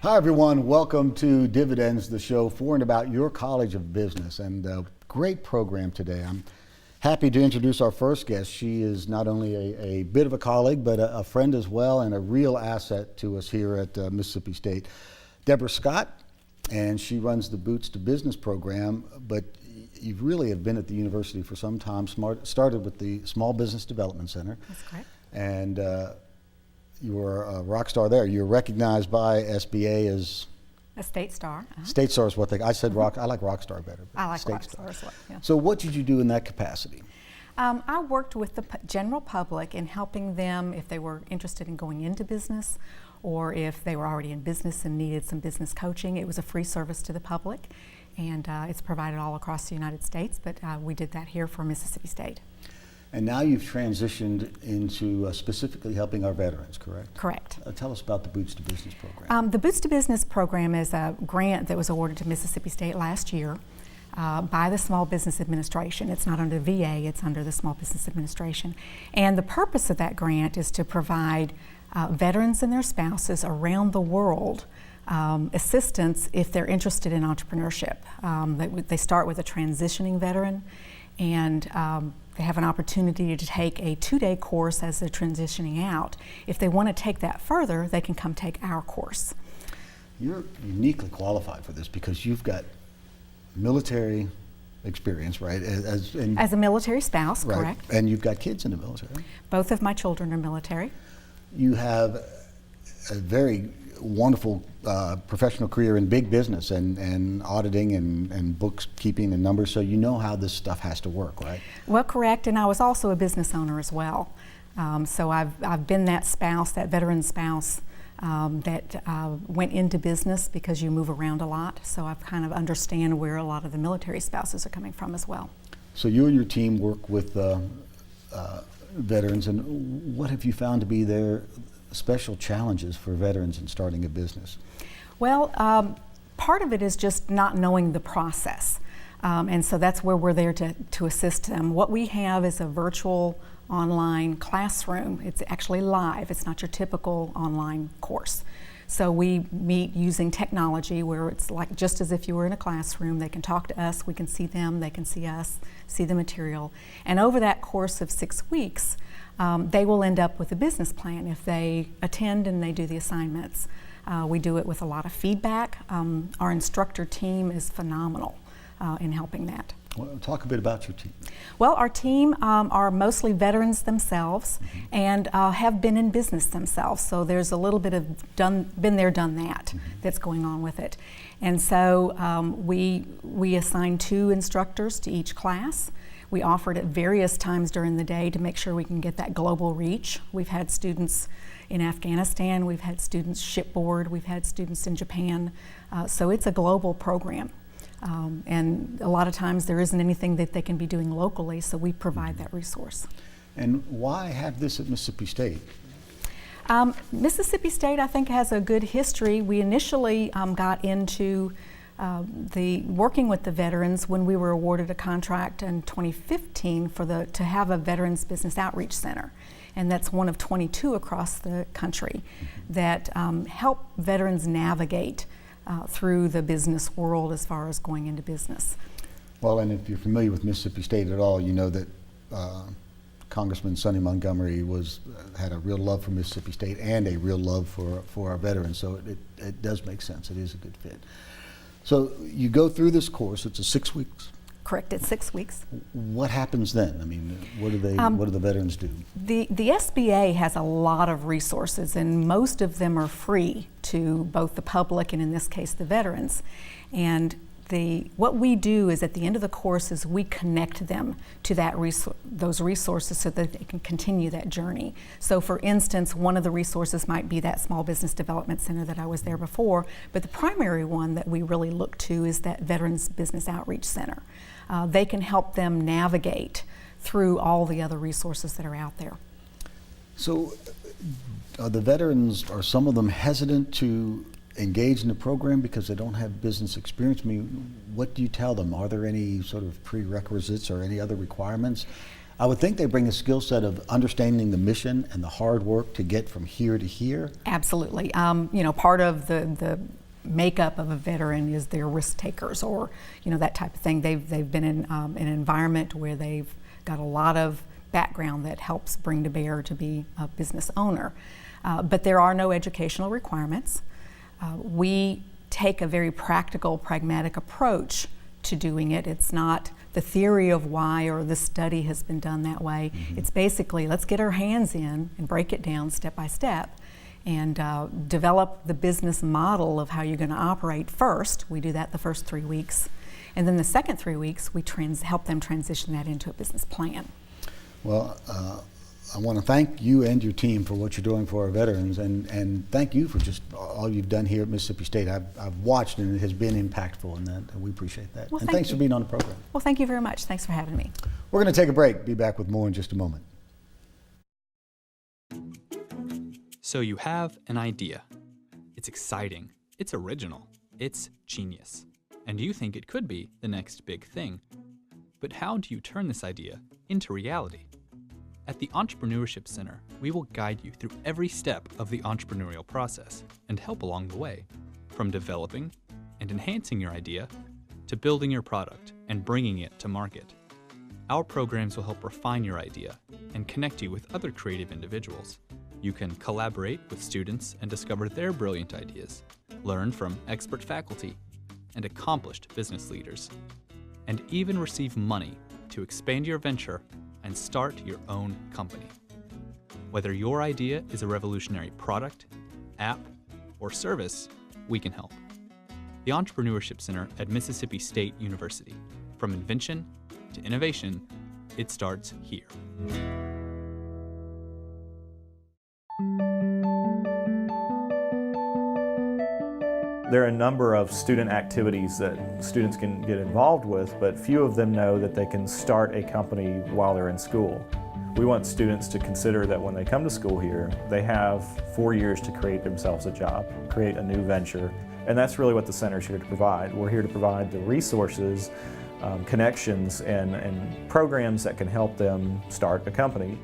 Hi everyone, welcome to Dividends, the show for and about your College of Business, and a great program today. I'm happy to introduce our first guest. She is not only a bit of a colleague, but a friend as well, and a real asset to us here at Mississippi State. Deborah Scott, and she runs the Boots to Business program, but you really have been at the university for some time. Started with the Small Business Development Center. That's correct. And you're a rock star there. You're recognized by SBA as a state star. State star is what I said. Rock. I like rock star better. I like state rock star as well. Yeah. So what did you do in that capacity? I worked with the general public in helping them if they were interested in going into business, or if they were already in business and needed some business coaching. It was a free service to the public, and it's provided all across the United States. But we did that here for Mississippi State. And now you've transitioned into specifically helping our veterans, correct? Correct. Tell us about the Boots to Business program. The Boots to Business program is a grant that was awarded to Mississippi State last year by the Small Business Administration. It's not under VA, it's under the Small Business Administration. And the purpose of that grant is to provide veterans and their spouses around the world assistance if they're interested in entrepreneurship. They start with a transitioning veteran, and they have an opportunity to take a 2-day course as they're transitioning out. If they want to take that further, they can come take our course. You're uniquely qualified for this because you've got military experience, right? As a military spouse, right. Correct. And you've got kids in the military. Both of my children are military. You have a very wonderful professional career in big business and auditing and bookkeeping and numbers, so you know how this stuff has to work, right? Well, correct, and I was also a business owner as well. So I've been that spouse, that veteran spouse that went into business because you move around a lot, so I kind of understand where a lot of the military spouses are coming from as well. So you and your team work with veterans, and what have you found to be their special challenges for veterans in starting a business? Well, part of it is just not knowing the process. And so that's where we're there to assist them. What we have is a virtual online classroom. It's actually live. It's not your typical online course. So we meet using technology where it's like just as if you were in a classroom. They can talk to us, we can see them, they can see us, see the material. And over that course of 6 weeks, they will end up with a business plan if they attend and they do the assignments. We do it with a lot of feedback. Our instructor team is phenomenal in helping that. Well, talk a bit about your team. Well, our team are mostly veterans themselves, and have been in business themselves. So there's a little bit of been there, done that that's going on with it. And so we assign 2 instructors to each class. We offer it at various times during the day to make sure we can get that global reach. We've had students in Afghanistan, we've had students shipboard, we've had students in Japan. So it's a global program. And a lot of times there isn't anything that they can be doing locally, so we provide that resource. And why have this at Mississippi State? Mississippi State, I think, has a good history. We initially got into the working with the veterans when we were awarded a contract in 2015 to have a Veterans Business Outreach Center. And that's one of 22 across the country that help veterans navigate through the business world as far as going into business. Well, and if you're familiar with Mississippi State at all, you know that Congressman Sonny Montgomery had a real love for Mississippi State and a real love for our veterans, so it does make sense. It is a good fit. So you go through this course. It's a 6 weeks. Correct, it's 6 weeks. What happens then? I mean, what do the veterans do? The SBA has a lot of resources, and most of them are free to both the public and, in this case, the veterans. And what we do is at the end of the course is we connect them to those resources so that they can continue that journey. So for instance, one of the resources might be that Small Business Development Center that I was there before, but the primary one that we really look to is that Veterans Business Outreach Center. They can help them navigate through all the other resources that are out there. So are the veterans, are some of them hesitant to engage in the program because they don't have business experience? I mean, what do you tell them? Are there any sort of prerequisites or any other requirements? I would think they bring a skill set of understanding the mission and the hard work to get from here to here. Absolutely. Part of the makeup of a veteran is they're risk takers, or that type of thing. They've been in an environment where they've got a lot of background that helps bring to bear to be a business owner. But there are no educational requirements. We take a very practical, pragmatic approach to doing it. It's not the theory of why or the study has been done that way. Mm-hmm. It's basically, let's get our hands in and break it down step by step and develop the business model of how you're going to operate first. We do that the first 3 weeks. And then the second 3 weeks, we help them transition that into a business plan. Well, I want to thank you and your team for what you're doing for our veterans, and thank you for just all you've done here at Mississippi State. I've watched, and it has been impactful, and we appreciate that. Well, and thanks for being on the program. Well, thank you very much. Thanks for having me. We're going to take a break. Be back with more in just a moment. So you have an idea. It's exciting. It's original. It's genius. And you think it could be the next big thing. But how do you turn this idea into reality? At the Entrepreneurship Center, we will guide you through every step of the entrepreneurial process and help along the way, from developing and enhancing your idea to building your product and bringing it to market. Our programs will help refine your idea and connect you with other creative individuals. You can collaborate with students and discover their brilliant ideas, learn from expert faculty and accomplished business leaders, and even receive money to expand your venture and start your own company. Whether your idea is a revolutionary product, app, or service, we can help. The Entrepreneurship Center at Mississippi State University. From invention to innovation, it starts here. There are a number of student activities that students can get involved with, but few of them know that they can start a company while they're in school. We want students to consider that when they come to school here, they have 4 years to create themselves a job, create a new venture, and that's really what the center is here to provide. We're here to provide the resources, connections, and programs that can help them start a company.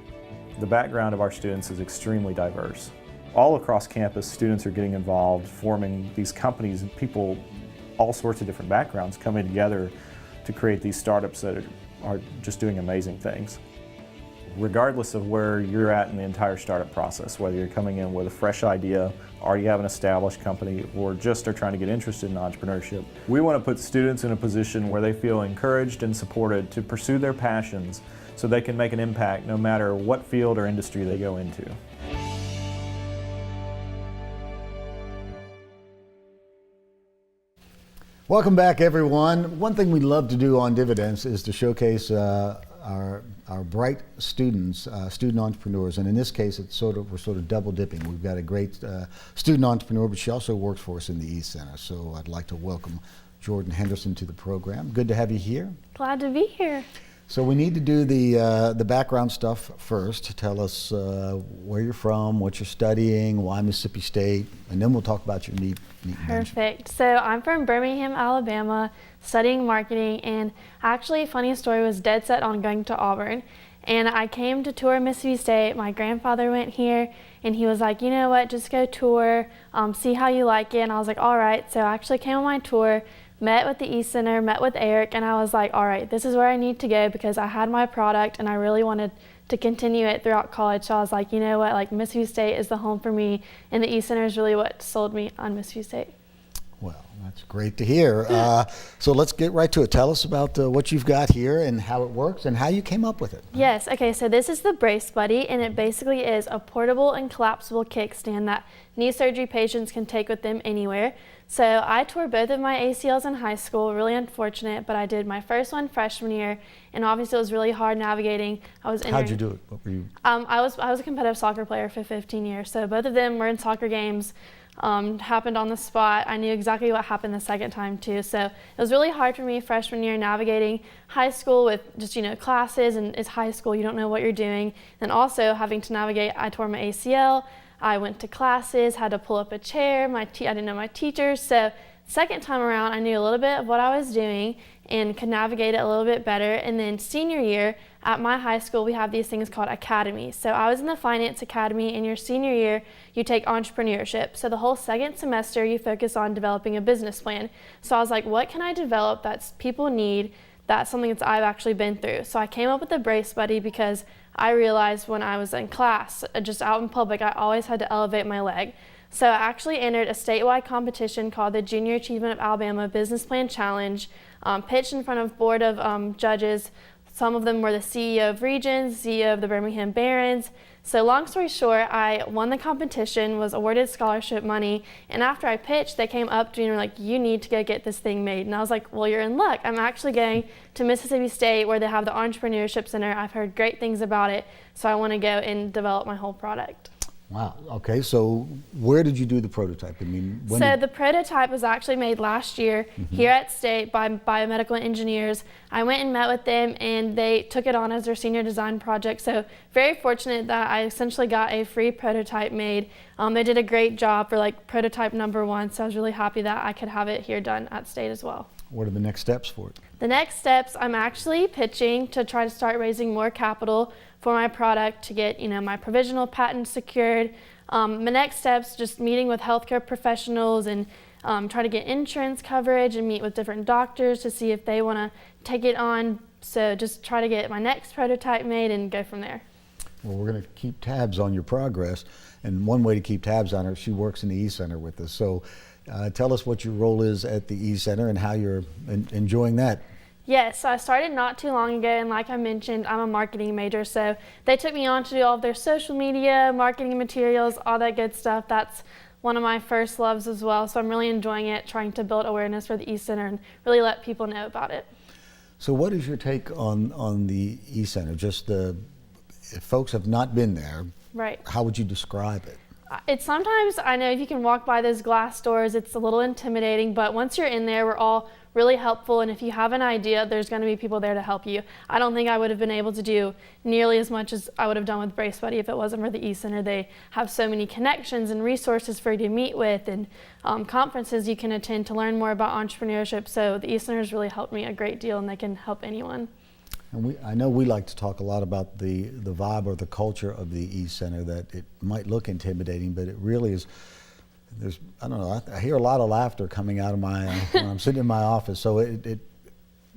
The background of our students is extremely diverse. All across campus, students are getting involved, forming these companies, and people, all sorts of different backgrounds, coming together to create these startups that are just doing amazing things. Regardless of where you're at in the entire startup process, whether you're coming in with a fresh idea, already have an established company, or just are trying to get interested in entrepreneurship, we want to put students in a position where they feel encouraged and supported to pursue their passions so they can make an impact no matter what field or industry they go into. Welcome back, everyone. One thing we love to do on Dividends is to showcase our bright students, student entrepreneurs, and in this case, we're sort of double dipping. We've got a great student entrepreneur, but she also works for us in the East Center. So I'd like to welcome Jordan Henderson to the program. Good to have you here. Glad to be here. So we need to do the background stuff first. Tell us where you're from, what you're studying, why Mississippi State, and then we'll talk about your neat Perfect. So I'm from Birmingham, Alabama, studying marketing, and actually, funny story, was dead set on going to Auburn. And I came to tour Mississippi State. My grandfather went here, and he was like, you know what, just go tour, see how you like it. And I was like, all right. So I actually came on my tour, met with the East Center, met with Eric, and I was like, all right, this is where I need to go because I had my product and I really wanted to continue it throughout college. So I was like, you know what, like Mississippi State is the home for me, and the East Center is really what sold me on Mississippi State. Well, that's great to hear. So let's get right to it. Tell us about what you've got here and how it works and how you came up with it. Yes, okay, so this is the Brace Buddy, and it basically is a portable and collapsible kickstand that knee surgery patients can take with them anywhere. So I tore both of my ACLs in high school, really unfortunate, but I did my first one freshman year, and obviously it was really hard navigating. How'd you do it? What were you? I was a competitive soccer player for 15 years, so both of them were in soccer games. Happened on the spot. I knew exactly what happened the second time too. So it was really hard for me freshman year navigating high school with just, classes, and it's high school, you don't know what you're doing. And also having to navigate, I tore my ACL, I went to classes, had to pull up a chair, I didn't know my teachers. So second time around, I knew a little bit of what I was doing and could navigate it a little bit better. And then senior year, at my high school, we have these things called academies. So I was in the finance academy. In your senior year, you take entrepreneurship. So the whole second semester, you focus on developing a business plan. So I was like, what can I develop that people need? That's something that I've actually been through. So I came up with the Brace Buddy because I realized when I was in class, just out in public, I always had to elevate my leg. So I actually entered a statewide competition called the Junior Achievement of Alabama Business Plan Challenge, pitched in front of board of judges. Some of them were the CEO of Regions, CEO of the Birmingham Barons. So long story short, I won the competition, was awarded scholarship money, and after I pitched, they came up to me and were like, you need to go get this thing made. And I was like, well, you're in luck. I'm actually going to Mississippi State where they have the Entrepreneurship Center. I've heard great things about it, so I want to go and develop my whole product. Wow. Okay. So where did you do the prototype? I mean, So the prototype was actually made last year here at State by biomedical engineers. I went and met with them, and they took it on as their senior design project. So very fortunate that I essentially got a free prototype made. They did a great job for like prototype number 1. So I was really happy that I could have it here done at State as well. What are the next steps for it? The next steps, I'm actually pitching to try to start raising more capital for my product to get, my provisional patent secured. My next steps, just meeting with healthcare professionals and try to get insurance coverage and meet with different doctors to see if they want to take it on. So just try to get my next prototype made and go from there. Well, we're going to keep tabs on your progress, and one way to keep tabs on her, she works in the E-Center with us. So tell us what your role is at the E-Center and how you're enjoying that. Yes, so I started not too long ago, and like I mentioned, I'm a marketing major, so they took me on to do all of their social media, marketing materials, all that good stuff. That's one of my first loves as well, so I'm really enjoying it, trying to build awareness for the E-Center and really let people know about it. So what is your take on the E-Center? Just if folks have not been there, Right. how would you describe it? It's sometimes, I know if you can walk by those glass doors, it's a little intimidating, but once you're in there, we're all really helpful, and if you have an idea, there's going to be people there to help you. I don't think I would have been able to do nearly as much as I would have done with Brace Buddy if it wasn't for the E-Center. They have so many connections and resources for you to meet with, and conferences you can attend to learn more about entrepreneurship, so the E-Center has really helped me a great deal, and they can help anyone. And I know we like to talk a lot about the vibe or the culture of the E-Center, that it might look intimidating, but it really is. I don't know, I hear a lot of laughter coming out of when I'm sitting in my office, so it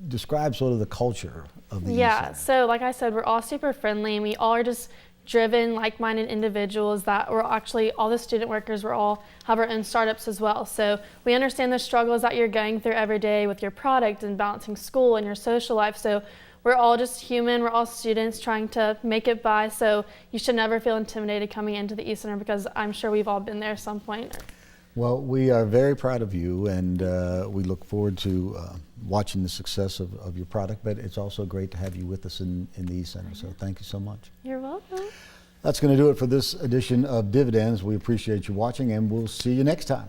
describes sort of the culture of the E-Center. Yeah, so like I said, we're all super friendly, and we all are just driven, like-minded individuals that we're actually, all the student workers, we're all have our own startups as well. So we understand the struggles that you're going through every day with your product and balancing school and your social life. So we're all just human, we're all students trying to make it by, so you should never feel intimidated coming into the E-Center because I'm sure we've all been there at some point. Well, we are very proud of you, and we look forward to watching the success of your product, but it's also great to have you with us in the E-Center, so thank you so much. You're welcome. That's going to do it for this edition of Dividends. We appreciate you watching, and we'll see you next time.